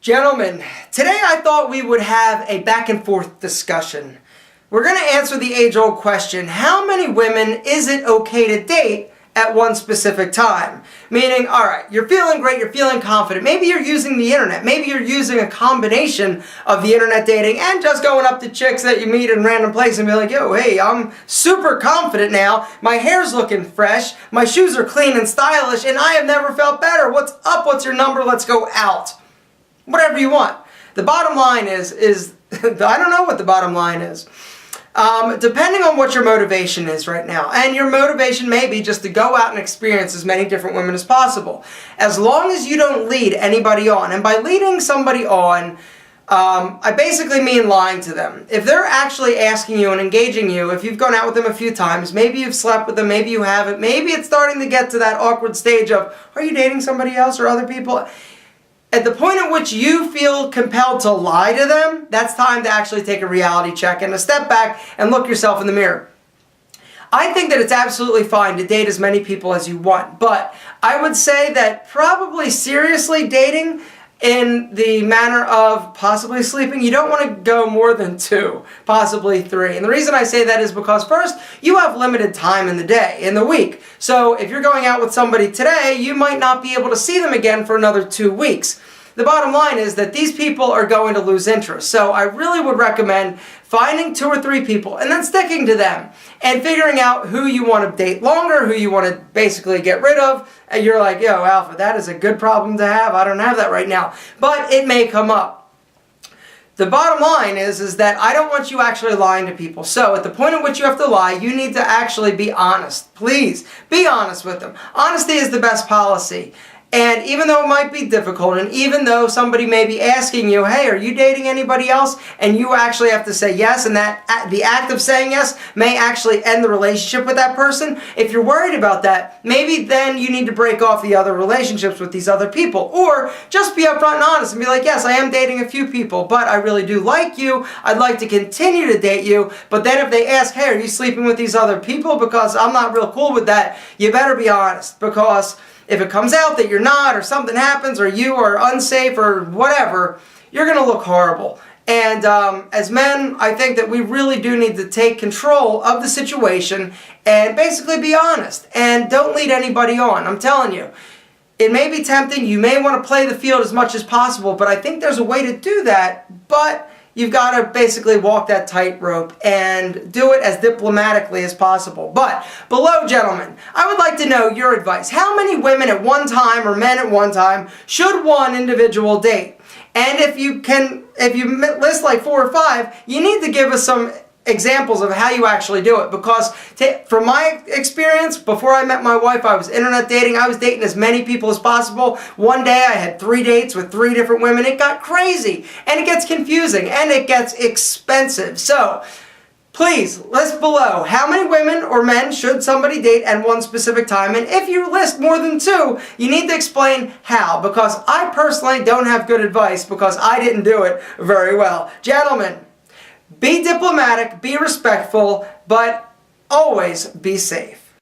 Gentlemen, today I thought we would have a back and forth discussion. We're going to answer the age-old question, how many women is it okay to date at one specific time? Meaning, alright, you're feeling great, you're feeling confident, maybe you're using the internet, maybe you're using a combination of the internet dating and just going up to chicks that you meet in random places and be like, yo, hey, I'm super confident now, my hair's looking fresh, my shoes are clean and stylish, and I have never felt better. What's up? What's your number? Let's go out. Whatever you want. The bottom line is I don't know what the bottom line is. Depending on what your motivation is right now, and your motivation may be just to go out and experience as many different women as possible. As long as you don't lead anybody on, and by leading somebody on, I basically mean lying to them. If they're actually asking you and engaging you, if you've gone out with them a few times, maybe you've slept with them, maybe you haven't, maybe it's starting to get to that awkward stage of, are you dating somebody else or other people? At the point at which you feel compelled to lie to them, that's time to actually take a reality check and to step back and look yourself in the mirror. I think that it's absolutely fine to date as many people as you want, but I would say that probably seriously dating in the manner of possibly sleeping, you don't want to go more than 2, possibly 3. And the reason I say that is because first, you have limited time in the day, in the week. So if you're going out with somebody today, you might not be able to see them again for another 2 weeks. The bottom line is that these people are going to lose interest. So I really would recommend finding 2 or 3 people and then sticking to them and figuring out who you want to date longer, who you want to basically get rid of. And you're like, yo, Alpha, that is a good problem to have. I don't have that right now. But it may come up. The bottom line is that I don't want you actually lying to people. So at the point at which you have to lie, you need to actually be honest. Please, be honest with them. Honesty is the best policy. And even though it might be difficult, and even though somebody may be asking you, hey, are you dating anybody else? And you actually have to say yes, and that the act of saying yes may actually end the relationship with that person. If you're worried about that, maybe then you need to break off the other relationships with these other people. Or just be upfront and honest and be like, yes, I am dating a few people, but I really do like you. I'd like to continue to date you. But then if they ask, hey, are you sleeping with these other people? Because I'm not real cool with that, you better be honest. Because if it comes out that you're not, or something happens, or you are unsafe, or whatever, you're going to look horrible. And as men, I think that we really do need to take control of the situation and basically be honest. And don't lead anybody on. I'm telling you, it may be tempting. You may want to play the field as much as possible, but I think there's a way to do that. But you've got to basically walk that tightrope and do it as diplomatically as possible. But below, gentlemen, I would like to know your advice. How many women at one time, or men at one time, should one individual date? And if you list like 4 or 5, you need to give us some examples of how you actually do it, because from my experience, before I met my wife, I was internet dating. I was dating as many people as possible. One day I had 3 dates with 3 different women. It got crazy, and it gets confusing, and it gets expensive. So please list below how many women or men should somebody date at one specific time, and if you list more than 2, you need to explain how, because I personally don't have good advice because I didn't do it very well. Gentlemen, be diplomatic, be respectful, but always be safe.